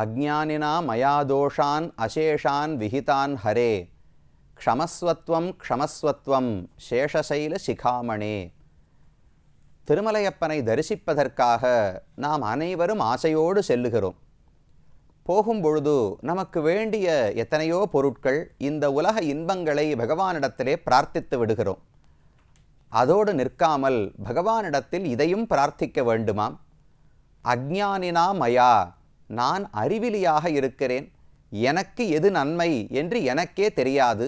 அஜ்ஞானினா மயா தோஷான் அசேஷான் விஹிதான் ஹரே க்ஷமஸ்வத்வம் க்ஷமஸ்வத்வம் சேஷசைல சிகாமணே. திருமலையப்பனை தரிசிப்பதற்காக நாம் அனைவரும் ஆசையோடு செல்லுகிறோம். போகும்பொழுது நமக்கு வேண்டிய எத்தனையோ பொருட்கள், இந்த உலக இன்பங்களை பகவானிடத்திலே பிரார்த்தித்து விடுகிறோம். அதோடு நிற்காமல் பகவானிடத்தில் இதையும் பிரார்த்திக்க வேண்டுமாம். அஜ்ஞானினா மயா, நான் அறிவிலியாக இருக்கிறேன், எனக்கு எது நன்மை என்று எனக்கே தெரியாது.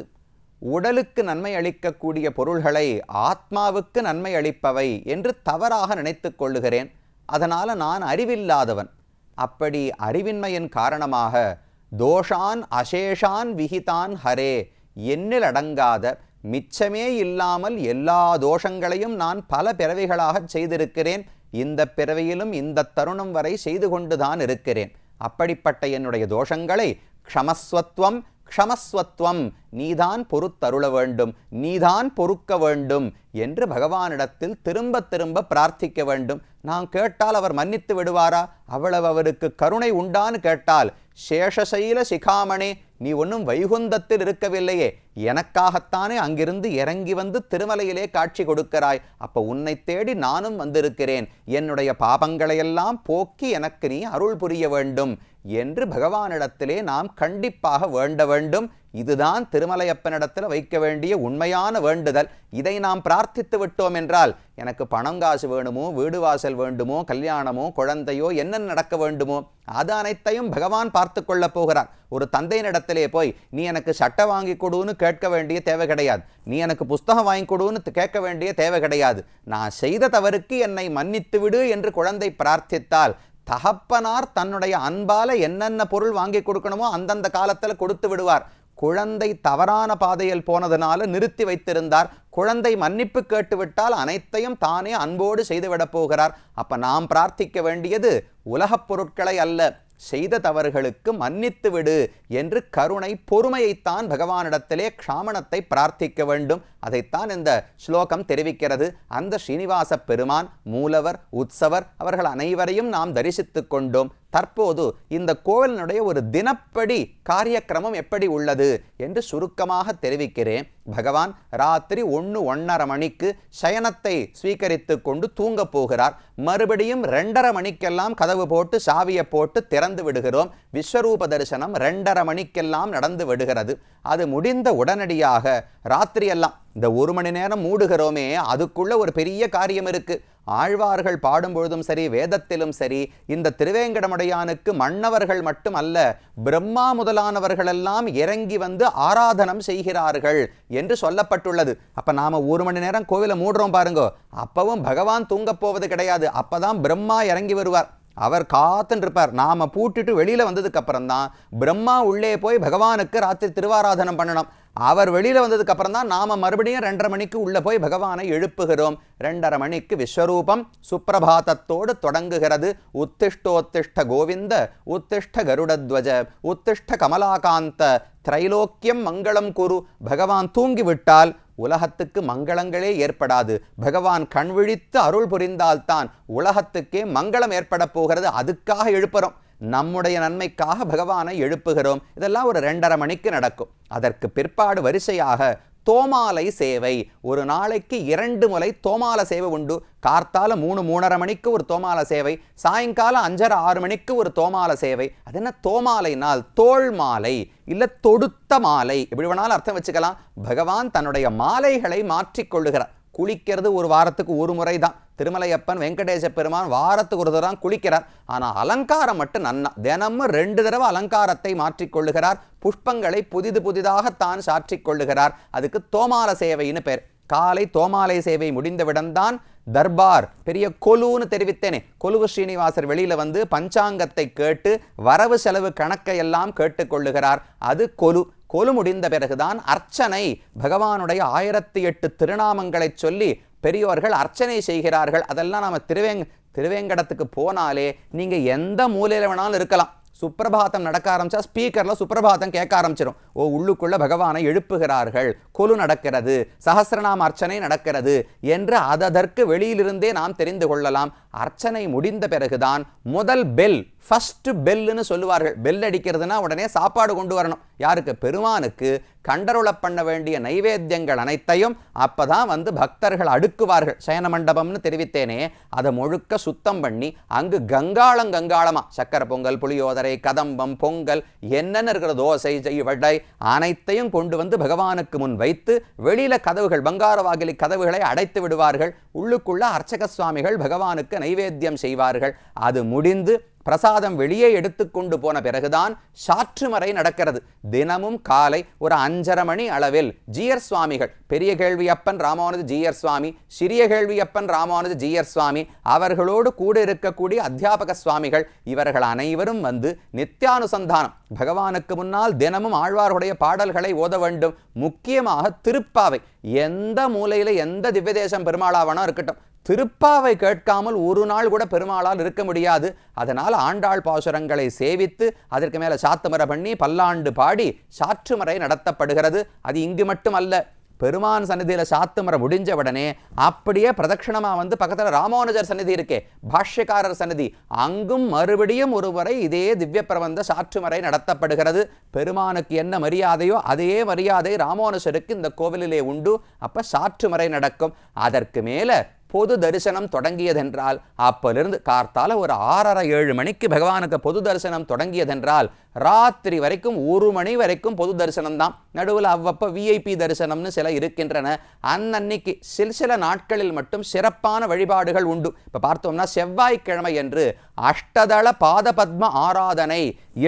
உடலுக்கு நன்மை அளிக்கக்கூடிய பொருள்களை ஆத்மாவுக்கு நன்மை அளிப்பவை என்று தவறாக நினைத்து கொள்ளுகிறேன். அதனால் நான் அறிவில்லாதவன். அப்படி அறிவின்மையின் காரணமாக தோஷான் அசேஷான் விஹிதான் ஹரே, எண்ணில் அடங்காத மிச்சமே இல்லாமல் எல்லா தோஷங்களையும் நான் பல பிறவிகளாக செய்திருக்கிறேன். இந்த பிறவியிலும் இந்த தருணம் வரை செய்து கொண்டுதான் இருக்கிறேன். அப்படிப்பட்ட என்னுடைய தோஷங்களை க்ஷமஸ்வத்வம் க்ஷமஸ்வத்வம், நீதான் பொறுத்தருள வேண்டும், நீதான் பொறுக்க வேண்டும் என்று பகவானிடத்தில் திரும்ப திரும்ப பிரார்த்திக்க வேண்டும். நாம் கேட்டால் அவர் மன்னித்து விடுவாரா? அவ்வளவு அவருக்கு கருணை உண்டான்னு கேட்டால், சேஷசைல சிகாமணே, நீ ஒன்றும் வைகுந்தத்தில் இருக்கவில்லையே, எனக்காகத்தானே அங்கிருந்து இறங்கி வந்து திருமலையிலே காட்சி கொடுக்கிறாய். அப்போ உன்னை தேடி நானும் வந்திருக்கிறேன். என்னுடைய பாபங்களையெல்லாம் போக்கி எனக்கு நீ அருள் புரிய வேண்டும் என்று பகவானிடத்திலே நாம் கண்டிப்பாக வேண்ட வேண்டும். இதுதான் திருமலையப்பனிடத்தில் வைக்க வேண்டிய உண்மையான வேண்டுதல். இதை நாம் பிரார்த்தித்து விட்டோம் என்றால், எனக்கு பணம் காசு வேணுமோ, வீடு வாசல் வேண்டுமோ, கல்யாணமோ, குழந்தையோ, என்ன நடக்க வேண்டுமோ அது அனைத்தையும் பகவான் பார்த்து கொள்ளப் போகிறார். ஒரு தந்தையினிடத்திலே போய் நீ எனக்கு சட்டை வாங்கி கொடுன்னு கேட்க வேண்டிய தேவை கிடையாது. நீ எனக்கு புஸ்தகம் வாங்கி கொடுன்னு கேட்க வேண்டிய தேவை கிடையாது. நான் செய்த தவறுக்கு என்னை மன்னித்து விடு என்று குழந்தை பிரார்த்தித்தால், தகப்பனார் தன்னுடைய அன்பால என்னென்ன பொருள் வாங்கி கொடுக்கணுமோ அந்தந்த காலத்தில் கொடுத்து விடுவார். குழந்தை தவறான பாதையில் போனதுனால நிறுத்தி வைத்திருந்தார். குழந்தை மன்னிப்பு கேட்டுவிட்டால் அனைத்தையும் தானே அன்போடு செய்துவிடப் போகிறார். அப்ப நாம் பிரார்த்திக்க வேண்டியது உலகப் பொருட்களை அல்ல, செய்த தவறுகளுக்கு மன்னித்து விடு என்று கருணை பொறுமையைத்தான் பகவானிடத்திலே க்ஷாமணத்தை பிரார்த்திக்க வேண்டும். அதைத்தான் இந்த ஸ்லோகம் தெரிவிக்கிறது. அந்த ஸ்ரீனிவாச பெருமான், மூலவர், உற்சவர் அவர்கள் அனைவரையும் நாம் தரிசித்து கொண்டோம். தற்போது இந்த கோவிலினுடைய ஒரு தினப்படி காரியக்கிரமம் எப்படி உள்ளது என்று சுருக்கமாக தெரிவிக்கிறேன். பகவான் ராத்திரி 1-1:30 மணிக்கு சயனத்தை ஸ்வீகரித்து கொண்டு தூங்க போகிறார். மறுபடியும் 2:30 மணிக்கெல்லாம் கதவு போட்டு சாவியை போட்டு திறந்து விடுகிறோம். விஸ்வரூப தரிசனம் 2:30 மணிக்கெல்லாம் நடந்து விடுகிறது. அது முடிந்த உடனடியாக ராத்திரியெல்லாம் இந்த 1 மணி நேரம் மூடுகிறோமே, அதுக்குள்ள ஒரு பெரிய காரியம் இருக்கு. ஆழ்வார்கள் பாடும்பொழுதும் சரி, வேதத்திலும் சரி, இந்த திருவேங்கடமுடையானுக்கு மன்னவர்கள் மட்டும் அல்ல, பிரம்மா முதலானவர்களெல்லாம் இறங்கி வந்து ஆராதனம் செய்கிறார்கள் என்று சொல்லப்பட்டுள்ளது. அப்ப நாம 1 மணி நேரம் கோவிலை மூடுறோம் பாருங்க, அப்பவும் பகவான் தூங்க போவது கிடையாது. அப்பதான் பிரம்மா இறங்கி வருவார். அவர் காத்துன்னு இருப்பார். நாம பூட்டிட்டு வெளியில வந்ததுக்கு அப்புறம் தான் பிரம்மா உள்ளே போய் பகவானுக்கு ராத்திரி திருவாராதனம் பண்ணணும். அவர் வெளியில வந்ததுக்கு அப்புறம் தான் நாம மறுபடியும் 2:30 மணிக்கு உள்ள போய் பகவானை எழுப்புகிறோம். 2:30 மணிக்கு விஸ்வரூபம் சுப்பிரபாதத்தோடு தொடங்குகிறது. உத்திஷ்டோத்திஷ்ட கோவிந்த, உத்திஷ்ட கருடத்வஜ, உத்திஷ்ட கமலாகாந்த, திரைலோக்கியம் மங்களம் குரு. பகவான் தூங்கிவிட்டால் உலகத்துக்கு மங்களங்களே ஏற்படாது. பகவான் கண்விழித்து அருள் புரிந்தால்தான் உலகத்துக்கே மங்களம் ஏற்பட போகிறது. அதுக்காக எழுப்புறோம், நம்முடைய நன்மைக்காக பகவானை எழுப்புகிறோம். இதெல்லாம் ஒரு 2:30 மணிக்கு நடக்கும். அதற்கு பிற்பாடு வரிசையாக தோமாலை சேவை. ஒரு நாளைக்கு 2 முறை தோமால சேவை உண்டு. கார்த்தால 3-3:30 மணிக்கு ஒரு தோமால சேவை, சாயங்காலம் 5:30-6 மணிக்கு ஒரு தோமால சேவை. அது என்ன தோமாலைனால்? தோள் மாலை இல்ல தொடுத்த மாலை, எப்படி வேணாலும் அர்த்தம் வச்சுக்கலாம். பகவான் தன்னுடைய மாலைகளை மாற்றிக்கொள்ளுகிறார். குளிக்கிறது ஒரு வாரத்துக்கு 1 முறை தான். திருமலையப்பன் வெங்கடேச பெருமான் வாரத்துக்கு 1 தடவை குளிக்கிறார். ஆனால் அலங்காரம் மட்டும் நன்னா தினமும் 2 தடவை அலங்காரத்தை மாற்றிக்கொள்ளுகிறார். புஷ்பங்களை புதிதாகத்தான் சாற்றிக்கொள்ளுகிறார். அதுக்கு தோமால சேவைன்னு பேர். காலை தோமாலை சேவை முடிந்தவிடம்தான் தர்பார், பெரிய கொலுன்னு தெரிவித்தேனே, கொலுவு ஸ்ரீனிவாசர் வெளியில வந்து பஞ்சாங்கத்தை கேட்டு வரவு செலவு கணக்கை எல்லாம் கேட்டுக்கொள்ளுகிறார். அது கொலு. கொலு முடிந்த பிறகுதான் அர்ச்சனை. பகவானுடைய 1008 திருநாமங்களை சொல்லி பெரியோர்கள் அர்ச்சனை செய்கிறார்கள். அதெல்லாம் நாம திருவேங்கடத்துக்கு போனாலே நீங்க எந்த மூலையில வேணாலும் இருக்கலாம். சுப்பிரபாதம் நடக்க ஆரம்பிச்சா ஸ்பீக்கர்ல சுப்பிரபாதம் கேட்க ஆரம்பிச்சிடும். உள்ளுக்குள்ள பகவானை எழுப்புகிறார்கள், கொலு நடக்கிறது, சஹஸ்ரநாம அர்ச்சனை நடக்கிறது என்று அதற்கு வெளியிலிருந்தே நாம் தெரிந்து கொள்ளலாம். அர்ச்சனை முடிந்த பிறகுதான் முதல் பெல், ஃபர்ஸ்ட் பெல்லுன்னு சொல்லுவார்கள். பெல் அடிக்கிறதுனா உடனே சாப்பாடு கொண்டு வரணும். யாருக்கு? பெருமானுக்கு கண்டருளப் பண்ண வேண்டிய நைவேத்தியங்கள் அனைத்தையும் அப்பதான் பக்தர்கள் அடுக்குவார்கள். சயன மண்டபம்னு தெரிவித்தேனே, அதை முழுக்க சுத்தம் பண்ணி அங்கு கங்காளமா சக்கரை பொங்கல், புளியோதரை, கதம்பம், பொங்கல், என்னென்ன இருக்கிற தோசை, வடை அனைத்தையும் கொண்டு பகவானுக்கு முன் வைத்து வெளியில கதவுகள், பங்கார வாகிலி கதவுகளை அடைத்து விடுவார்கள். உள்ளுக்குள்ள அர்ச்சக சுவாமிகள் பகவானுக்கு நைவேத்தியம் செய்வார்கள். அது முடிந்து பிரசாதம் வெளியே எடுத்துக்கொண்டு போன பிறகுதான் சாற்றுமறை நடக்கிறது. தினமும் காலை ஒரு 5:30 மணி அளவில் ஜீயர் சுவாமிகள், பெரிய கேள்வியப்பன் ராமானுஜ ஜீயர் சுவாமி, சிறிய கேள்வியப்பன் ராமானுஜ ஜீயர் சுவாமி, அவர்களோடு கூட இருக்கக்கூடிய அத்தியாபக சுவாமிகள், இவர்கள் அனைவரும் நித்தியானுசந்தானம் பகவானுக்கு முன்னால் தினமும் ஆழ்வார்களுடைய பாடல்களை ஓத வேண்டும். முக்கியமாக திருப்பாவை, எந்த மூலையில எந்த திவ்ய தேசம் பெருமாளாவனா இருக்கட்டும், திருப்பாவை கேட்காமல் ஒரு நாள் கூட பெருமாளால் இருக்க முடியாது. அதனால் ஆண்டாள் பாசுரங்களை சேவித்து அதற்கு மேல சாத்துமரை பண்ணி பல்லாண்டு பாடி சாற்றுமறை நடத்தப்படுகிறது. அது இங்கு மட்டுமல்ல, பெருமான் சன்னிதியில சாத்துமரை முடிஞ்ச உடனே அப்படியே பிரதட்சணமா பக்கத்துல ராமானுஜர் சன்னிதி இருக்கே, பாஷ்யக்காரர் சன்னிதி, அங்கும் மறுபடியும் ஒருவரை இதே திவ்ய பிரபந்த சாற்றுமறை நடத்தப்படுகிறது. பெருமானுக்கு என்ன மரியாதையோ அதே மரியாதை ராமானுஜருக்கு இந்த கோவிலிலே உண்டு. அப்ப சாற்றுமறை நடக்கும். அதற்கு மேல பொது தரிசனம் தொடங்கியதென்றால், அப்பலிருந்து கார்த்தால ஒரு 6:30-7 மணிக்கு பகவானுக்கு பொது தரிசனம் தொடங்கியதென்றால் ராத்திரி வரைக்கும் 1 மணி வரைக்கும் பொது தரிசனம் தான். நடுவில் அவ்வப்ப விஐபி தரிசனம்னு சில இருக்கின்றன. அன்னன்னைக்கு சில நாட்களில் மட்டும் சிறப்பான வழிபாடுகள் உண்டு. இப்போ பார்த்தோம்னா செவ்வாய்க்கிழமை என்று அஷ்டதள பாத பத்ம ஆராதனை,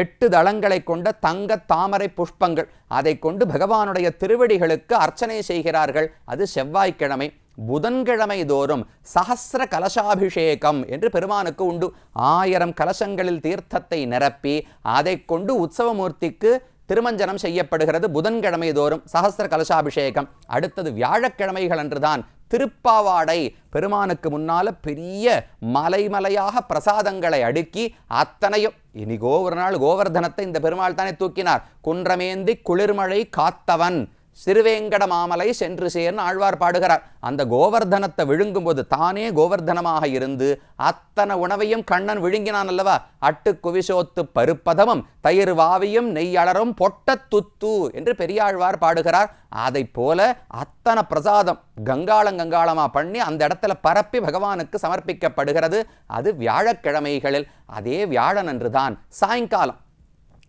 8 தளங்களை கொண்ட தங்க தாமரை புஷ்பங்கள், அதை கொண்டு பகவானுடைய திருவடிகளுக்கு அர்ச்சனை செய்கிறார்கள். அது செவ்வாய்க்கிழமை. புதன்கிழமை தோறும் சஹஸ்ர கலசாபிஷேகம் என்று பெருமானுக்கு உண்டு. 1000 கலசங்களில் தீர்த்தத்தை நிரப்பி அதை கொண்டு உற்சவமூர்த்திக்கு திருமஞ்சனம் செய்யப்படுகிறது. புதன்கிழமை தோறும் சஹஸ்ர கலசாபிஷேகம். அடுத்தது வியாழக்கிழமைகள் அன்றுதான் திருப்பாவாடை. பெருமானுக்கு முன்னால பெரிய மலைமலையாக பிரசாதங்களை அடுக்கி அத்தனையும், இனிகோ ஒரு நாள் கோவர்தனத்தை இந்த பெருமாள் தானே தூக்கினார். குன்றமேந்தி குளிர்மழை காத்தவன் சிறுவேங்கட மாமலை சென்று சேர்ன்னு ஆழ்வார் பாடுகிறார். அந்த கோவர்தனத்தை விழுங்கும்போது தானே கோவர்தனமாக இருந்து அத்தனை உணவையும் கண்ணன் விழுங்கினான் அல்லவா. அட்டு குவிசோத்து பருப்பதமும் தயிர் வாவியும் நெய்யளரும் பொட்ட துத்து என்று பெரியாழ்வார் பாடுகிறார். அதை போல அத்தனை பிரசாதம் கங்காளமா பண்ணி அந்த இடத்துல பரப்பி பகவானுக்கு சமர்ப்பிக்கப்படுகிறது. அது வியாழக்கிழமைகளில். அதே வியாழன் அன்றுதான் சாயங்காலம்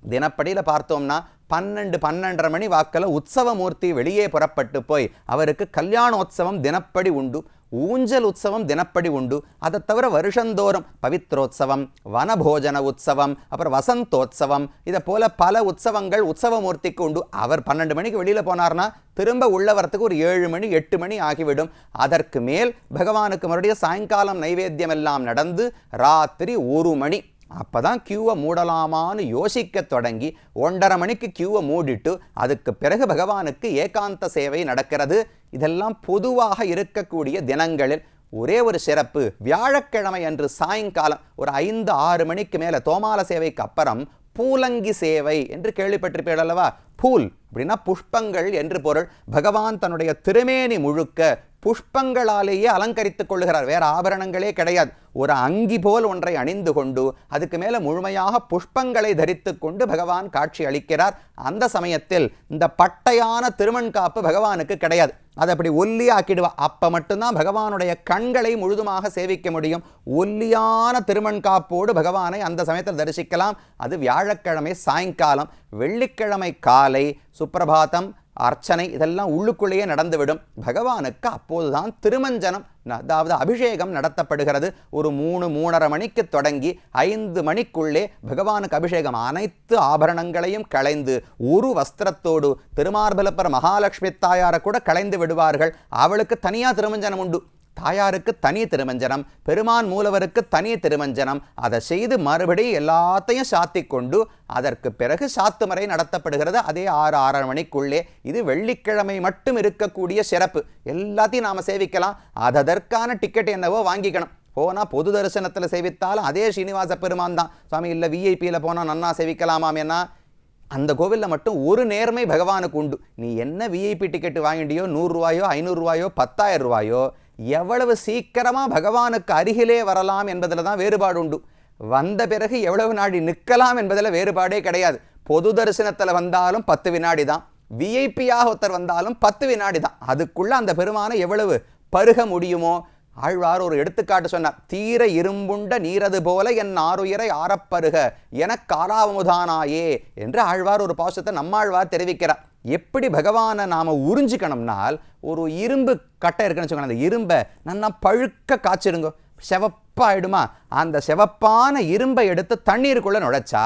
தினப்படியில் பார்த்தோம்னா 12-12:30 மணி வாக்கில் உற்சவமூர்த்தி வெளியே புறப்பட்டு போய் அவருக்கு கல்யாணோத்சவம் தினப்படி உண்டு, ஊஞ்சல் உற்சவம் தினப்படி உண்டு. அதை தவிர வருஷந்தோறும் பவித்ரோத்சவம், வனபோஜன உற்சவம், அப்புறம் வசந்தோத்சவம், இதை போல பல உற்சவங்கள் உற்சவமூர்த்திக்கு உண்டு. அவர் 12 மணிக்கு வெளியில் போனார்னா திரும்ப உள்ள வரத்துக்கு ஒரு 7 மணி 8 மணி ஆகிவிடும். அதற்கு மேல் பகவானுக்கு மறுபடியும் சாயங்காலம் நைவேத்தியம் எல்லாம் நடந்து ராத்திரி 1 மணி அப்பதான் கியூவை மூடலாமான்னு யோசிக்க தொடங்கி 1:30 மணிக்கு கியூவை மூடிட்டு அதுக்கு பிறகு பகவானுக்கு ஏகாந்த சேவை நடக்கிறது. இதெல்லாம் பொதுவாக இருக்கக்கூடிய தினங்களில் ஒரே ஒரு சிறப்பு, வியாழக்கிழமை அன்று சாயங்காலம் ஒரு 5-6 மணிக்கு மேலே தோமால சேவைக்கு அப்புறம் பூலங்கி சேவை என்று கேள்விப்பட்டிருப்பீர்கள் அல்லவா. பூல் அப்படின்னா புஷ்பங்கள் என்று பொருள். பகவான் தன்னுடைய திருமேனி முழுக்க புஷ்பங்களாலேயே அலங்கரித்துக் கொள்ளுகிறார். வேற ஆபரணங்களே கிடையாது. ஒரு அங்கி போல் ஒன்றை அணிந்து கொண்டு அதுக்கு மேல முழுமையாக புஷ்பங்களை தரித்து கொண்டு பகவான் காட்சி அளிக்கிறார். அந்த சமயத்தில் இந்த பட்டையான திருமண்காப்பு பகவானுக்கு கிடையாது. அதை அப்படி ஒல்லியாக்கிடுவா. அப்ப மட்டும்தான் பகவானுடைய கண்களை முழுதுமாக சேவிக்க முடியும். ஒல்லியான திருமண்காப்போடு பகவானை அந்த சமயத்தில் தரிசிக்கலாம். அது வியாழக்கிழமை சாயங்காலம். வெள்ளிக்கிழமை காலை சுப்பிரபாதம், அர்ச்சனை இதெல்லாம் உள்ளுக்குள்ளேயே நடந்துவிடும். பகவானுக்கு அப்போதுதான் திருமஞ்சனம், அதாவது அபிஷேகம் நடத்தப்படுகிறது. ஒரு 3-3:30 மணிக்கு தொடங்கி 5 மணிக்குள்ளே பகவானுக்கு அபிஷேகம். அனைத்து ஆபரணங்களையும் களைந்து ஒரு வஸ்திரத்தோடு திருமார்பலப்பர் மகாலட்சுமி தாயாரை கூட களைந்து விடுவார்கள். அவளுக்கு தனியா திருமஞ்சனம் உண்டு. தாயாருக்கு தனி திருமஞ்சனம், பெருமான் மூலவருக்கு தனி திருமஞ்சனம். அதை செய்து மறுபடியும் எல்லாத்தையும் சாத்தி கொண்டு அதற்கு பிறகு சாத்துமறை நடத்தப்படுகிறது. அதே 6-6:30 மணிக்குள்ளே. இது வெள்ளிக்கிழமை மட்டும் இருக்கக்கூடிய சிறப்பு. எல்லாத்தையும் நாம் சேவிக்கலாம். அதற்கான டிக்கெட் என்னவோ வாங்கிக்கணும். போனால் பொது தரிசனத்தில் சேவித்தாலும் அதே ஸ்ரீனிவாச பெருமான் தான். சுவாமி இல்லை விஐபியில் போனால் நன்னா சேவிக்கலாமாம். ஏன்னா அந்த கோவிலில் மட்டும் ஒரு நேர்மை பகவானுக்கு உண்டு. நீ என்ன விஐபி டிக்கெட்டு வாங்கிட்டியோ, 100 ரூபாயோ 500 ரூபாயோ 10,000 ரூபாயோ, எவ்வளவு சீக்கிரமாக பகவானுக்கு அருகிலே வரலாம் என்பதில் தான் வேறுபாடு உண்டு. வந்த பிறகு எவ்வளவு நாடி நிற்கலாம் என்பதில் வேறுபாடே கிடையாது. பொது தரிசனத்தில் வந்தாலும் 10 வினாடி தான், விஐபியாக ஒருத்தர் வந்தாலும் 10 வினாடி தான். அதுக்குள்ளே அந்த பெருமானை எவ்வளவு பருக முடியுமோ. ஆழ்வார் ஒரு எடுத்துக்காட்டு சொன்னார். தீர இரும்புண்ட நீரது போல என் ஆறுயிரை ஆரப்பருக எனக்கு ஆறாவமுதானாயே என்று ஆழ்வார் ஒரு பாசத்தை நம்மாழ்வார் தெரிவிக்கிறார். எப்படி பகவானை நாம் உறிஞ்சிக்கணும்னால், ஒரு இரும்பு கட்டை இருக்குன்னு வச்சுக்கோங்க, அந்த இரும்பை நல்லா பழுக்க காய்ச்சிடுங்க, செவப்பாயிடுமா. அந்த செவப்பான இரும்பை எடுத்து தண்ணீருக்குள்ளே நுழைச்சா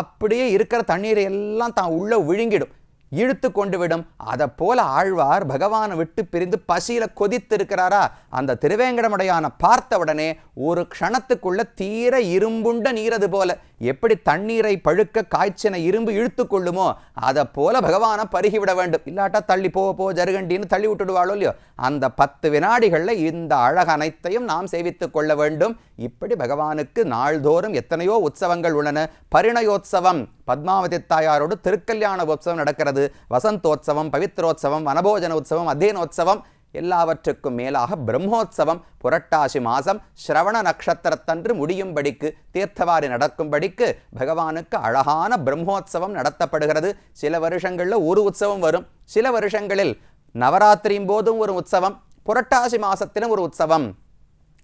அப்படியே இருக்கிற தண்ணீரை எல்லாம் தான் உள்ள விழுங்கிடும், இழுத்து கொண்டு விடும். அதை போல ஆழ்வார் பகவானை விட்டு பிரிந்து பசியில கொதித்திருக்கிறாரா. அந்த திருவேங்கடமுடையான பார்த்த உடனே ஒரு க்ஷணத்துக்குள்ள தீர இரும்புண்ட நீரது போல, எப்படி தண்ணீரை பழுக்க காய்ச்சின இரும்பு இழுத்து கொள்ளுமோ அதை போல பகவானை பருகிவிட வேண்டும். இல்லாட்டா தள்ளி போ ஜருகண்டின்னு தள்ளி விட்டுடுவாளோ இல்லையோ. அந்த 10 வினாடிகளில் இந்த அழகு அனைத்தையும் நாம் சேவித்துக் கொள்ள வேண்டும். இப்படி பகவானுக்கு நாள்தோறும் எத்தனையோ உற்சவங்கள் உள்ளன. பரிணயோத்சவம், பத்மாவதி தாயாரோடு திருக்கல்யாண உற்சவம் நடக்கிறது. வசந்தோத்சவம், பவித்ரோத்சவம், வனபோஜன உற்சவம், அத்தியனோத்சவம், எல்லாவற்றுக்கும் மேலாக பிரம்மோத்சவம் புரட்டாசி மாதம் ஸ்ரவண நட்சத்திரத்தன்று முடியும்படிக்கு தீர்த்தவாரி நடக்கும்படிக்கு பகவானுக்கு அழகான பிரம்மோத்சவம் நடத்தப்படுகிறது. சில வருஷங்களில் ஒரு உற்சவம் வரும், சில வருஷங்களில் நவராத்திரியும் போதும் ஒரு உற்சவம், புரட்டாசி மாசத்திலும் ஒரு உற்சவம்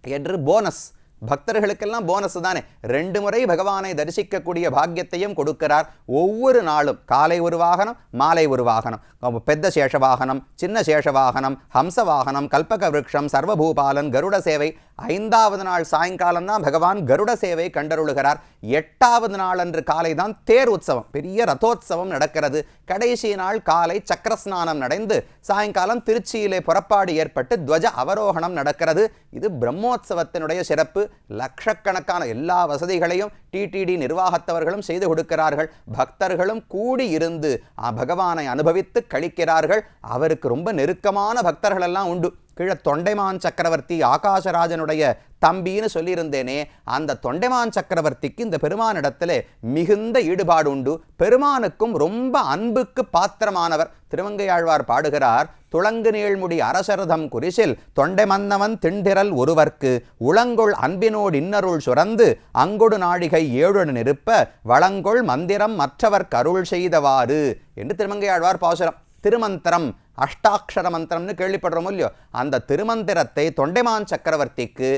என்று போனஸ். பக்தர்களுக்கெல்லாம் போனஸ் தானே. 2 முறை பகவானை தரிசிக்கக்கூடிய பாக்கியத்தையும் கொடுக்கிறார். ஒவ்வொரு நாளும் காலை ஒரு வாகனம், மாலை ஒரு வாகனம், பெத்த சேஷ வாகனம், சின்ன சேஷ வாகனம், ஹம்ச வாகனம், கல்பக விருட்சம், சர்வபூபாலன், கருட சேவை. 5வது நாள் சாயங்காலம் தான் பகவான் கருட சேவை கண்டருளுகிறார். 8வது நாள் அன்று காலை தான் தேர் உற்சவம், பெரிய ரதோத்சவம் நடக்கிறது. கடைசி நாள் காலை சக்கரஸ்நானம் நடந்து சாயங்காலம் திருச்சியிலே புறப்பாடு ஏற்பட்டு துவஜ அவரோகணம் நடக்கிறது. இது பிரம்மோத்சவத்தினுடைய சிறப்பு. லட்சக்கணக்கான எல்லா வசதிகளையும் டிடிடி நிர்வாகத்தவர்களும் செய்து கொடுக்கிறார்கள். பக்தர்களும் கூடி இருந்து பகவானை அனுபவித்து கழிக்கிறார்கள். அவருக்கு ரொம்ப நெருக்கமான பக்தர்கள் எல்லாம் உண்டு. கீழே தொண்டைமான் சக்கரவர்த்தி ஆகாசராஜனுடைய தம்பின்னு சொல்லியிருந்தேனே, அந்த தொண்டைமான் சக்கரவர்த்திக்கு இந்த பெருமானிடத்தில் மிகுந்த ஈடுபாடு உண்டு. பெருமானுக்கும் ரொம்ப அன்புக்கு பாத்திரமானவர். திருமங்கையாழ்வார் பாடுகிறார். துளங்கு நீழ்முடி அரசரதம் குறிசில் தொண்டை மன்னவன் திண்டிரல் ஒருவர்க்கு உளங்கொள் அன்பினோடு இன்னருள் சுரந்து அங்கொடு நாழிகை 7 நிருப்ப வளங்கொள் மந்திரம் மற்றவர்க்கு அருள் செய்தவாறு என்று திருமங்கையாழ்வார் பாசுரம். திருமந்திரம், அஷ்டாட்சர மந்திரம்னு கேள்விப்படுறோமோ இல்லையோ, அந்த திருமந்திரத்தை தொண்டைமான் சக்கரவர்த்திக்கு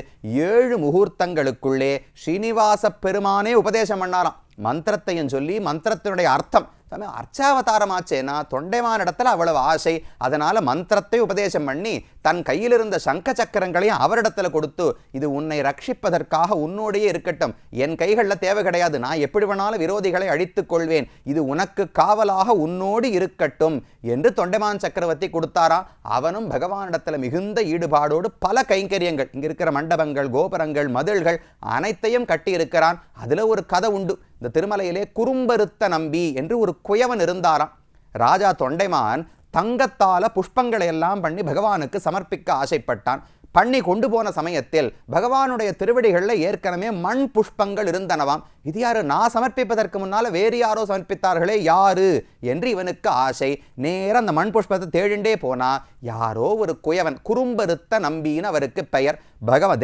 7 முகூர்த்தங்களுக்குள்ளே ஸ்ரீனிவாச பெருமானே உபதேசம் பண்ணாராம். மந்திரத்தையும் சொல்லி மந்திரத்தினுடைய அர்த்தம் அர்ச்சாவதாரமாச்சேனா தொண்டைமான் இடத்துல அவ்வளவு ஆசை. அதனால மந்திரத்தை உபதேசம் பண்ணி தன் கையில் இருந்த சங்க சக்கரங்களையும் அவரிடத்துல கொடுத்து, இது உன்னை ரட்சிப்பதற்காக உன்னோடையே இருக்கட்டும், என் கைகளில் தேவை கிடையாது, நான் எப்படி வேணாலும் விரோதிகளை அழித்துக் கொள்வேன், இது உனக்கு காவலாக உன்னோடு இருக்கட்டும் என்று தொண்டைமான் சக்கரவர்த்தி கொடுத்தாராம். அவனும் பகவானிடத்துல மிகுந்த ஈடுபாடோடு பல கைங்கரியங்கள், இங்க இருக்கிற மண்டபங்கள், கோபுரங்கள், மதில்கள் அனைத்தையும் கட்டி இருக்கிறான். அதுல ஒரு கதை உண்டு. இந்த திருமலையிலே குறும்பருத்த நம்பி என்று ஒரு குயவன் இருந்தாராம். ராஜா தொண்டைமான் தங்கத்தால புஷ்பங்களை எல்லாம் பண்ணி பகவானுக்கு சமர்ப்பிக்க ஆசைப்பட்டான். பண்ணி கொண்டு போன சமயத்தில் பகவானுடைய திருவடிகளில் ஏற்கனவே மண் புஷ்பங்கள் இருந்தனவாம். இது யாரு, நான் சமர்ப்பிப்பதற்கு முன்னால் வேறு யாரோ சமர்ப்பித்தார்களே, யாரு என்று இவனுக்கு ஆசை. நேரம் அந்த மண் புஷ்பத்தை தேடிண்டே போனா யாரோ ஒரு குயவன், குறும்பருத்த நம்பின்னு அவருக்கு பெயர்.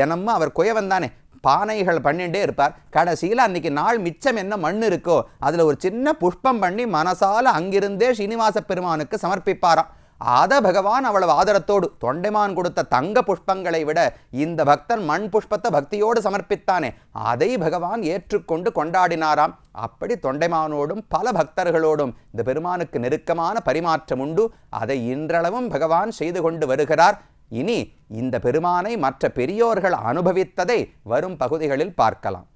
தினமும் அவர் குயவன் தானே, பானைகள் பண்ணிட்டே இருப்பார். கடைசியில் அன்னைக்கு நாள் மிச்சம் என்ன மண் இருக்கோ அதில் ஒரு சின்ன புஷ்பம் பண்ணி மனசால அங்கிருந்தே ஸ்ரீனிவாச பெருமானுக்கு சமர்ப்பிப்பாராம். அதை பகவான் அவ்வளவு ஆதரத்தோடு, தொண்டைமான் கொடுத்த தங்க புஷ்பங்களை விட இந்த பக்தன் மண் புஷ்பத்தை பக்தியோடு சமர்ப்பித்தானே, அதை பகவான் ஏற்றுக்கொண்டு கொண்டாடினாராம். அப்படி தொண்டைமானோடும் பல பக்தர்களோடும் இந்த பெருமானுக்கு நெருக்கமான பரிமாற்றம் உண்டு. அதை இன்றளவும் பகவான் செய்து கொண்டு வருகிறார். இனி இந்த பெருமானை மற்ற பெரியோர்கள் அனுபவித்ததை வரும் பகுதிகளில் பார்க்கலாம்.